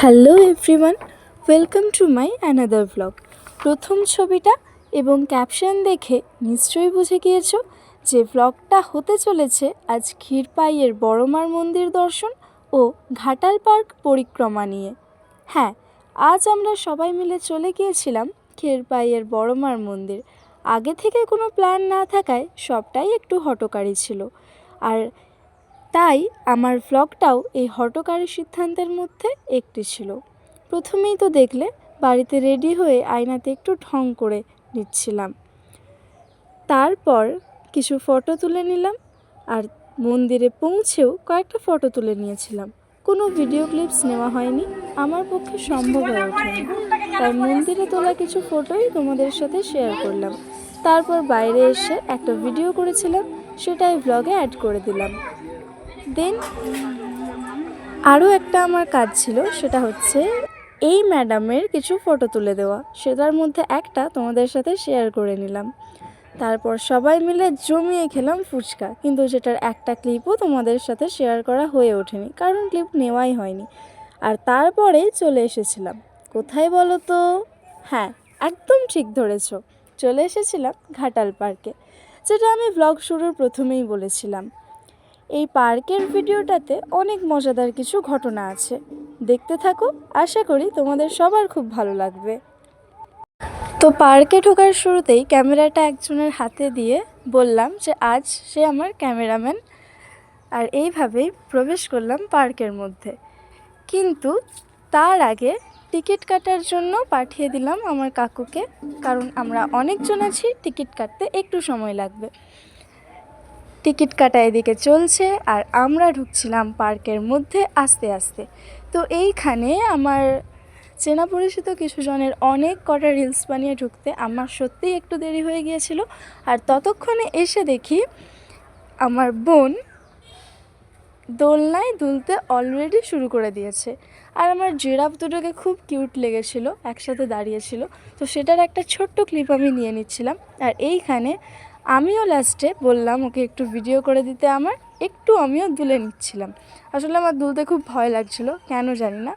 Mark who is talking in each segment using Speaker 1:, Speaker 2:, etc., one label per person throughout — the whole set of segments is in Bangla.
Speaker 1: Hello everyone, welcome to my another blog. প্রথম ছবিটা এবং ক্যাপশন দেখে নিশ্চয়ই বুঝে গিয়েছো যে ব্লগটা হতে চলেছে আজ ক্ষীরপাইয়ের বড়মার মন্দির দর্শন ও ঘাটাল পার্ক পরিক্রমা নিয়ে। হ্যাঁ, আজ আমরা সবাই মিলে চলে গিয়েছিলাম ক্ষীরপাইয়ের বড়মার মন্দির। আগে থেকে কোনো প্ল্যান না থাকায় সবটাই একটু হঠকারী ছিল, আর তাই আমার ভ্লগটাও এই হঠকারী সিদ্ধান্তের মধ্যে একটি ছিল। প্রথমেই তো দেখলে বাড়িতে রেডি হয়ে আয়নাতে একটু ঢং করে নিচ্ছিলাম, তারপর কিছু ফটো তুলে নিলাম, আর মন্দিরে পৌঁছেও কয়েকটা ফটো তুলে নিয়েছিলাম। কোনো ভিডিও ক্লিপস নেওয়া হয়নি, আমার পক্ষে সম্ভব হয়ে ওঠেনি, তাই মন্দিরে তোলা কিছু ফটোই তোমাদের সাথে শেয়ার করলাম। তারপর বাইরে এসে একটা ভিডিও করেছিলাম, সেটাই ব্লগে অ্যাড করে দিলাম। দেন আরও একটা আমার কাজ ছিল, সেটা হচ্ছে এই ম্যাডামের কিছু ফটো তুলে দেওয়া, সেটার মধ্যে একটা তোমাদের সাথে শেয়ার করে নিলাম। তারপর সবাই মিলে জমিয়ে খেলাম ফুচকা, কিন্তু সেটার একটা ক্লিপও তোমাদের সাথে শেয়ার করা হয়ে ওঠেনি, কারণ ক্লিপ নেওয়াই হয়নি। আর তারপরে চলে এসেছিলাম কোথায় বলো তো? হ্যাঁ, একদম ঠিক ধরেছ, চলে এসেছিলাম ঘাটাল পার্কে, যেটা আমি ব্লগ শুরুর প্রথমেই বলেছিলাম। এই পার্কের ভিডিওটাতে অনেক মজাদার কিছু ঘটনা আছে, দেখতে থাকো, আশা করি তোমাদের সবার খুব ভালো লাগবে। তো পার্কে ঢোকার শুরুতেই ক্যামেরাটা একজনের হাতে দিয়ে বললাম যে আজ সে আমার ক্যামেরাম্যান, আর এইভাবেই প্রবেশ করলাম পার্কের মধ্যে। কিন্তু তার আগে টিকিট কাটার জন্য পাঠিয়ে দিলাম আমার কাকুকে, কারণ আমরা অনেকজন আছি, টিকিট কাটতে একটু সময় লাগবে। টিকিট কাটা এদিকে চলছে, আর আমরা ঢুকছিলাম পার্কের মধ্যে আস্তে আস্তে। তো এইখানে আমার চেনা পরিচিত কিছু জনের অনেক কটা রিলস বানিয়ে ঢুকতে আমার সত্যিই একটু দেরি হয়ে গিয়েছিল। আর ততক্ষণে এসে দেখি আমার বোন দোলনায় দুলতে অলরেডি শুরু করে দিয়েছে, আর আমার জিরাফ দুটোকে খুব কিউট লেগেছিলো, একসাথে দাঁড়িয়েছিল, তো সেটার একটা ছোট্ট ক্লিপ আমি নিয়ে নিচ্ছিলাম। আর এইখানে আমিও লাস্টে বললাম ওকে একটু ভিডিও করে দিতে, আমিও দুলে নিচ্ছিলাম। আসলে আমার দুলতে খুব ভয় লাগছিল, কেন জানি না।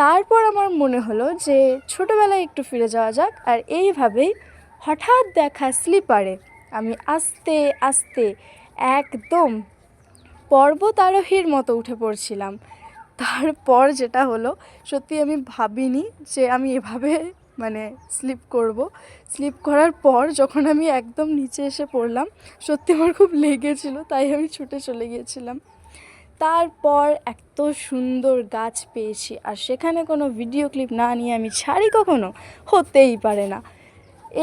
Speaker 1: তারপর আমার মনে হলো যে ছোটোবেলায় একটু ফিরে যাওয়া যাক, আর এইভাবেই হঠাৎ দেখা স্লিপারে আমি আস্তে আস্তে একদম পর্বত আরোহীর মতো উঠে পড়ছিলাম। তারপর যেটা হলো, সত্যি আমি ভাবিনি যে আমি এভাবে স্লিপ করার পর যখন আমি একদম নিচে এসে পড়লাম, সত্যি আমার খুব লেগেছিল, তাই আমি ছুটে চলে গিয়েছিলাম। তারপর এত সুন্দর গাছ পেয়েছি, আর সেখানে কোনো ভিডিও ক্লিপ না নিয়ে আমি ছাড়ি কখনো, হতেই পারে না।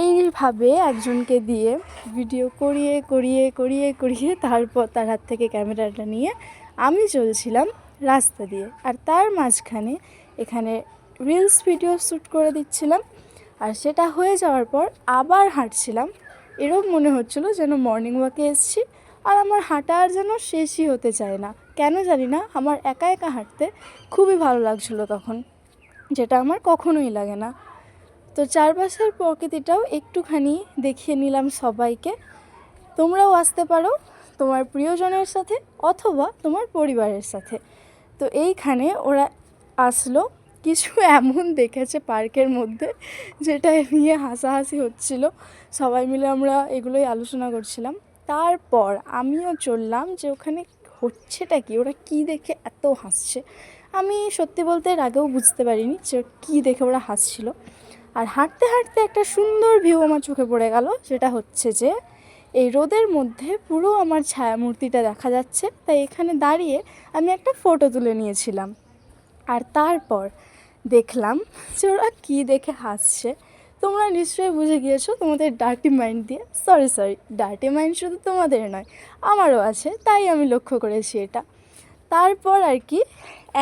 Speaker 1: এইভাবে একজনকে দিয়ে ভিডিও করিয়ে করিয়ে করিয়ে করিয়ে তারপর তার হাত থেকে ক্যামেরাটা নিয়ে আমি চলছিলাম রাস্তা দিয়ে, আর তার মাঝখানে এখানে রিলস ভিডিও শ্যুট করে দিচ্ছিলাম। আর সেটা হয়ে যাওয়ার পর আবার হাঁটছিলাম, এরকম মনে হচ্ছিলো যেন মর্নিং ওয়াকে এসেছি, আর আমার হাঁটা আর যেন শেষই হতে চায় না, কেন জানি না, আমার একা একা হাঁটতে খুবই ভালো লাগছিলো তখন, যেটা আমার কখনোই লাগে না। তো চারপাশের প্রকৃতিটাও একটুখানি দেখিয়ে নিলাম সবাইকে। তোমরাও আসতে পারো তোমার প্রিয়জনের সাথে অথবা তোমার পরিবারের সাথে। তো এইখানে ওরা আসলো, কিছু এমন দেখেছে পার্কের মধ্যে যেটা নিয়ে হাসাহাসি হচ্ছিল, সবাই মিলে আমরা এগুলোই আলোচনা করছিলাম। তারপর আমিও চললাম যে ওখানে হচ্ছেটা কি, ওরা কি দেখে এত হাসছে। আমি সত্যি বলতে এর আগেও বুঝতে পারিনি যে কী দেখে ওরা হাসছিল। আর হাঁটতে হাঁটতে একটা সুন্দর ভিউ আমার চোখে পড়ে গেল, সেটা হচ্ছে যে এই রোদের মধ্যে পুরো আমার ছায়ামূর্তিটা দেখা যাচ্ছে, তাই এখানে দাঁড়িয়ে আমি একটা ফটো তুলে নিয়েছিলাম। আর তারপর দেখলাম যে ওরা কী দেখে হাসছে, তোমরা নিশ্চয়ই বুঝে গিয়েছো তোমাদের ডার্টি মাইন্ড দিয়ে। সরি, ডার্টি মাইন্ড শুধু তোমাদের নয়, আমারও আছে, তাই আমি লক্ষ্য করেছি এটা। তারপর আর কি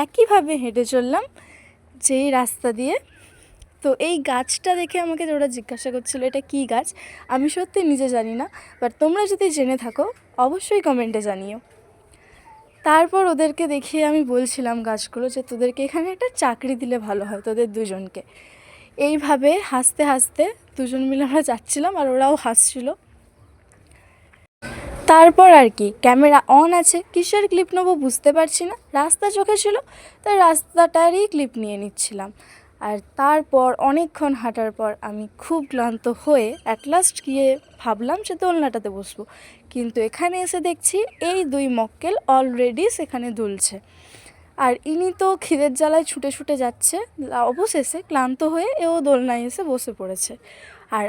Speaker 1: একইভাবে হেঁটে চললাম যেই রাস্তা দিয়ে। তো এই গাছটা দেখে আমাকে ওরা জিজ্ঞাসা করছিল এটা কী গাছ, আমি সত্যি নিজে জানি না, বাট তোমরা যদি জেনে থাকো অবশ্যই কমেন্টে জানিও। তারপর ওদেরকে দেখিয়ে আমি বলছিলাম গাছগুলো যে তোদেরকে এখানে একটা চাকরি দিলে ভালো হয়, তোদের দুজনকে। এইভাবে হাসতে হাসতে দুজন মিলে আমরা যাচ্ছিলাম, আর ওরাও হাসছিল। তারপর আর কি ক্যামেরা অন আছে, কিসের ক্লিপ নেবো বুঝতে পারছি না, রাস্তা চোখে ছিল তাই রাস্তাটারই ক্লিপ নিয়ে নিচ্ছিলাম। আর তারপর অনেকক্ষণ হাঁটার পর আমি খুব ক্লান্ত হয়ে অ্যাট লাস্ট গিয়ে ভাবলাম যে দোলনাটাতে বসবো, কিন্তু এখানে এসে দেখছি এই দুই মক্কেল অলরেডি সেখানে দুলছে। আর ইনি তো খিদের জ্বালায় ছুটে ছুটে যাচ্ছে, অবশেষে ক্লান্ত হয়ে এও দোলনায় এসে বসে পড়েছে। আর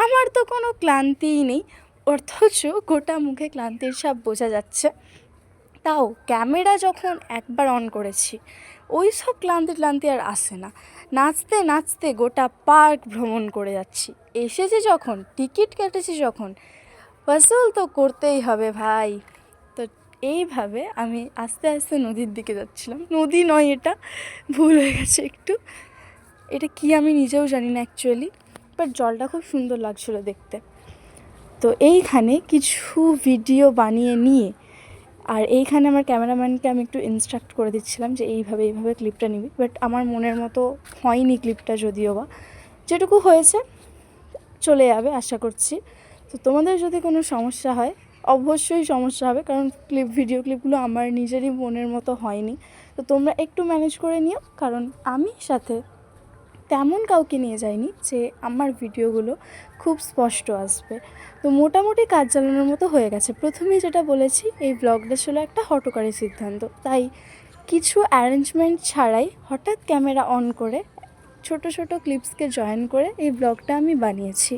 Speaker 1: আমার তো কোনো ক্লান্তিই নেই, অথচ গোটা মুখে ক্লান্তির ছাপ বোঝা যাচ্ছে। তাও ক্যামেরা যখন একবার অন করেছি ওই সব ক্লান্তি আর আসে না। নাচতে নাচতে গোটা পার্ক ভ্রমণ করে যাচ্ছি, এসেছি যখন, টিকিট কেটেছি যখন, ওয়াসুল তো করতেই হবে ভাই। তো এইভাবে আমি আস্তে আস্তে নদীর দিকে যাচ্ছিলাম। নদী নয়, এটা ভুল হয়ে গেছে একটু, এটা কি আমি নিজেও জানি না অ্যাকচুয়ালি, বাট জলটা খুব সুন্দর লাগছিলো দেখতে। তো এইখানে কিছু ভিডিও বানিয়ে নিয়ে, আর এইখানে আমার ক্যামেরাম্যানকে আমি একটু ইনস্ট্রাক্ট করে দিচ্ছিলাম যে এইভাবে ক্লিপটা নিবি, বাট আমার মনের মতো হয়নি ক্লিপটা, যদিও বা যেটুকু হয়েছে চলে যাবে আশা করছি। তো তোমাদের যদি কোনো সমস্যা হয়, অবশ্যই সমস্যা হবে, কারণ ভিডিও ক্লিপগুলো আমার নিজেরই মনের মতো হয়নি। তো তোমরা একটু ম্যানেজ করে নিও, কারণ আমি সাথে তেমন কাউকে নিয়ে যাইনি যে আমার ভিডিওগুলো খুব স্পষ্ট আসবে। তো মোটামুটি কাজ চালানোর মতো হয়ে গেছে। প্রথমেই যেটা বলেছি, এই ব্লগটা ছিল একটা হঠকারী সিদ্ধান্ত, তাই কিছু অ্যারেঞ্জমেন্ট ছাড়াই হঠাৎ ক্যামেরা অন করে ছোট ছোট ক্লিপসকে জয়েন করে এই ব্লগটা আমি বানিয়েছি।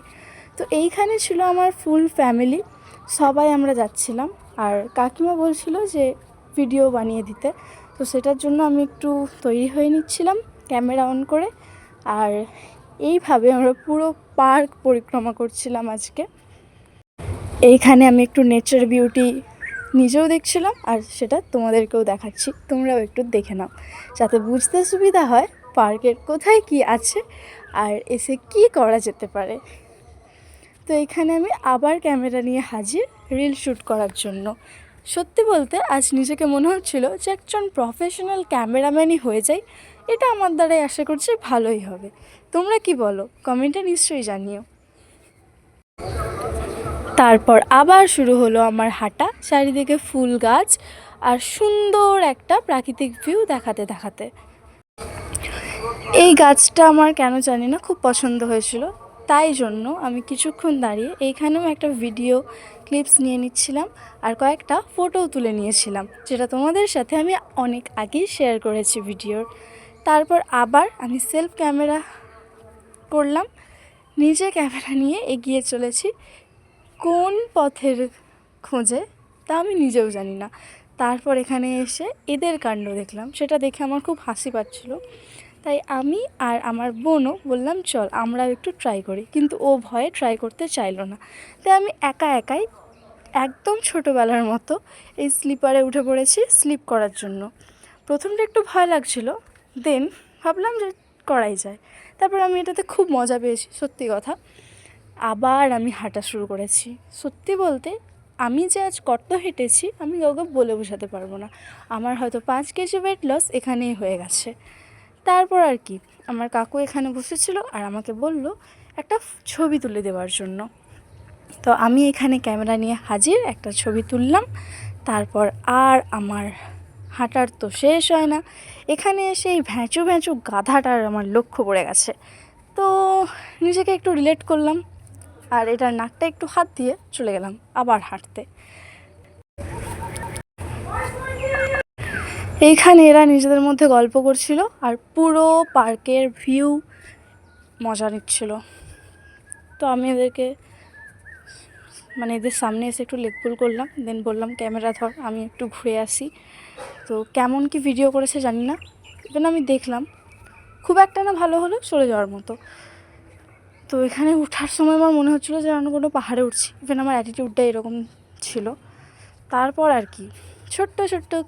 Speaker 1: তো এইখানে ছিল আমার ফুল ফ্যামিলি, সবাই আমরা যাচ্ছিলাম। আর কাকিমা বলছিল যে ভিডিও বানিয়ে দিতে, তো সেটার জন্য আমি একটু তৈরি হয়ে নিচ্ছিলাম ক্যামেরা অন করে। আর এইভাবে আমরা পুরো পার্ক পরিক্রমা করছিলাম আজকে। এইখানে আমি একটু নেচার বিউটি নিজেও দেখছিলাম, আর সেটা তোমাদেরকেও দেখাচ্ছি, তোমরাও একটু দেখে নাও যাতে বুঝতে সুবিধা হয় পার্কের কোথায় কি আছে আর এসে কি করা যেতে পারে। তো এখানে আমি আবার ক্যামেরা নিয়ে হাজির রিল শ্যুট করার জন্য। সত্যি বলতে আজ নিজেকে মনে হচ্ছিল যে একজন প্রফেশনাল ক্যামেরাম্যানই হয়ে যাই, এটা আমার দ্বারাই আশা করছি ভালোই হবে। তোমরা কি বলো কমেন্টে নিশ্চয়ই জানিও। তারপর আবার শুরু হলো আমার হাঁটা, চারিদিকে ফুল গাছ আর সুন্দর একটা প্রাকৃতিক ভিউ দেখাতে দেখাতে। এই গাছটা আমার কেন জানি না খুব পছন্দ হয়েছিল, তাই জন্য আমি কিছুক্ষণ দাঁড়িয়ে এইখানেও একটা ভিডিও ক্লিপস নিয়ে নিচ্ছিলাম আর কয়েকটা ফটোও তুলে নিয়েছিলাম, যেটা তোমাদের সাথে আমি অনেক আগেই শেয়ার করেছি ভিডিওর। তারপর আবার আমি সেলফ ক্যামেরা করলাম, নিজে ক্যামেরা নিয়ে এগিয়ে চলেছি কোন পথের খোঁজে তা আমি নিজেও জানি না। তারপর এখানে এসে এদের কাণ্ড দেখলাম, সেটা দেখে আমার খুব হাসি পাচ্ছিলো, তাই আমি আর আমার বোনও বললাম চল আমরাও একটু ট্রাই করি, কিন্তু ও ভয়ে ট্রাই করতে চাইলো না। তাই আমি একাই একদম ছোটোবেলার মতো এই স্লিপারে উঠে পড়েছি স্লিপ করার জন্য। প্রথমটা একটু ভয় লাগছিল, দেন ভাবলাম যে করাই যায়। তারপর আমি এটাতে খুব মজা পেয়েছি, সত্যি কথা। আবার আমি হাঁটা শুরু করেছি। সত্যি বলতে আমি যে আজ কত হেঁটেছি আমি কাউকে বলে বোঝাতে পারবো না। আমার হয়তো 5 কেজি ওয়েট লস এখানেই হয়ে গেছে। তারপর আর কি আমার কাকু এখানে বসেছিল আর আমাকে বলল একটা ছবি তুলে দেওয়ার জন্য। তো আমি এখানে ক্যামেরা নিয়ে হাজির, একটা ছবি তুললাম। তারপর আর আমার হাঁটার তো শেষ হয় না, এখানে এসে এই ভ্যাঁচু গাধাটার আমার লক্ষ্য পড়ে গেছে। তো নিজেকে একটু রিলেট করলাম আর এটার নাকটা একটু হাত দিয়ে চলে গেলাম আবার হাঁটতে। এইখানে এরা নিজেদের মধ্যে গল্প করছিল আর পুরো পার্কের ভিউ মজা নিচ্ছিল। তো আমি এদেরকে এদের সামনে এসে একটু লেকপুল করলাম, দেন বললাম ক্যামেরা ধর আমি একটু ঘুরে আসি। তো কেমন কি ভিডিও করেছে জানি না, ইভেন আমি দেখলাম খুব একটা না ভালো হলো, চলে যাওয়ার মতো। তো এখানে ওঠার সময় আমার মনে হচ্ছিলো যে আমি কোনো পাহাড়ে উঠছি, ইভেন আমার অ্যাটিটিউডটা এরকম ছিল। তারপর আর কি ছোট্ট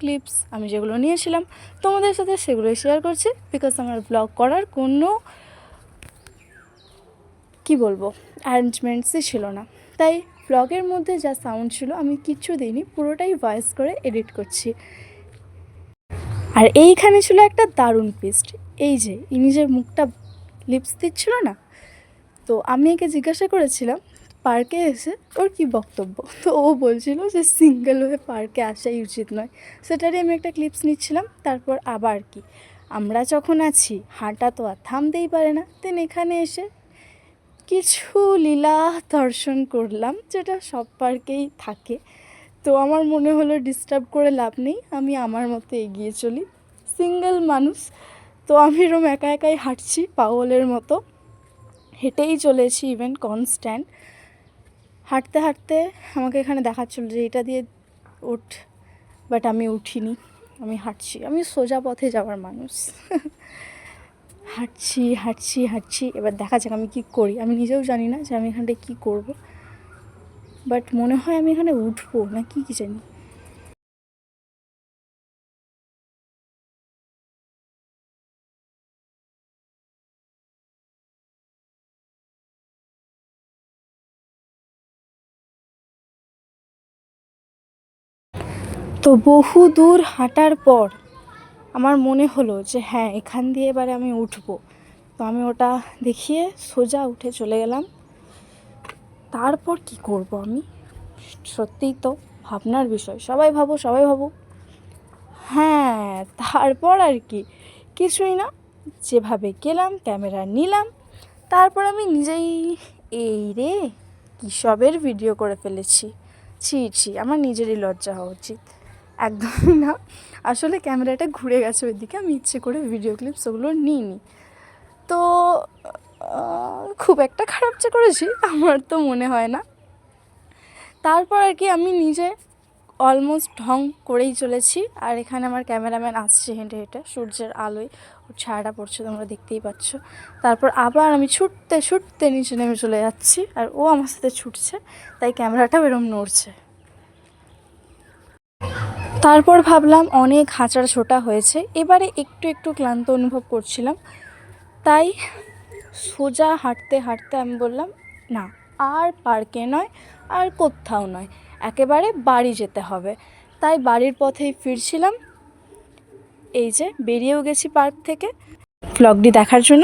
Speaker 1: ক্লিপস আমি যেগুলো নিয়েছিলাম তোমাদের সাথে সেগুলোই শেয়ার করছি, বিকজ আমার ব্লগ করার কোনো অ্যারেঞ্জমেন্টসই ছিল না। তাই ব্লগের মধ্যে যা সাউন্ড ছিল আমি কিচ্ছু দিইনি, পুরোটাই ভয়েস করে এডিট করছি। আর এইখানে ছিল একটা দারুণ টুইস্ট, এই যে ইনি যে মুখটা লিপস দিচ্ছিল না, তো আমি একে জিজ্ঞাসা করেছিলাম পার্কে এসে ওর কি বক্তব্য, তো ও বলছিল যে সিঙ্গেল হয়ে পার্কে আসাই উচিত নয়। সেটারই আমি একটা ক্লিপস নিচ্ছিলাম। তারপর আবার কি, আমরা যখন আছি হাঁটা তো আর থামতেই পারে না। দেন এখানে এসে কিছু লীলা দর্শন করলাম, যেটা সব পার্কেই থাকে। তো আমার মনে হলো ডিস্টার্ব করে লাভ নেই, আমি আমার মতো এগিয়ে চলি, সিঙ্গেল মানুষ। তো আমি এরম একা একাই হাঁটছি পাগলের মতো, হেঁটেই চলেছি ইভেন কনস্ট্যান্ট। হাঁটতে হাঁটতে আমাকে এখানে দেখাচ্ছিলো যে এটা দিয়ে ওঠ, বাট আমি উঠিনি, আমি হাঁটছি, আমি সোজা পথে যাওয়ার মানুষ। হাঁটছি হাঁটছি হাঁটছি, এবার দেখা যাক আমি কী করি। আমি নিজেও জানি না যে আমি এখানটায় কী করব, বাট মনে হয় আমি এখানে উঠবো না কি জানি। তো বহু দূর হাঁটার পর আমার মনে হলো যে হ্যাঁ, এখান দিয়ে এবারে আমি উঠবো। তো আমি ওটা দেখিয়ে সোজা উঠে চলে গেলাম। তারপর কি করব আমি, সত্যিই তো ভাবনার বিষয়। সবাই ভাবো। হ্যাঁ, তারপর আর কি, কিছুই না, যেভাবে গেলাম ক্যামেরা নিলাম, তারপর আমি নিজেই এই রে কী সবের ভিডিও করে ফেলেছি। ছি, আমার নিজেরই লজ্জা হওয়া উচিত। একদমই না, আসলে ক্যামেরাটা ঘুরে গেছে ওইদিকে, আমি ইচ্ছে করে ভিডিও ক্লিপস ওগুলো নিইনি। তো খুব একটা খারাপ যে করেছি আমার তো মনে হয় না। তারপর আর কি আমি নিজে অলমোস্ট ঢং করেই চলেছি। আর এখানে আমার ক্যামেরাম্যান আসছে হেঁটে হেঁটে, সূর্যের আলোয় ওর ছায়াটা পড়ছে, তোমরা দেখতেই পাচ্ছ। তারপর আবার আমি ছুটতে নিচে নেমে চলে যাচ্ছি, আর ও আমার সাথে ছুটছে, তাই ক্যামেরাটাও এরম নড়ছে। তারপর ভাবলাম অনেক হাঁচড়া ছোটা হয়েছে, এবারে একটু ক্লান্ত অনুভব করছিলাম, তাই সোজা হাঁটতে আমি বললাম না, আর পার্কে নয়, আর কোথাও নয়, একেবারে বাড়ি যেতে হবে। তাই বাড়ির পথেই ফিরছিলাম, এই যে বেরিয়েও গেছি পার্ক থেকে। ব্লগটি দেখার জন্য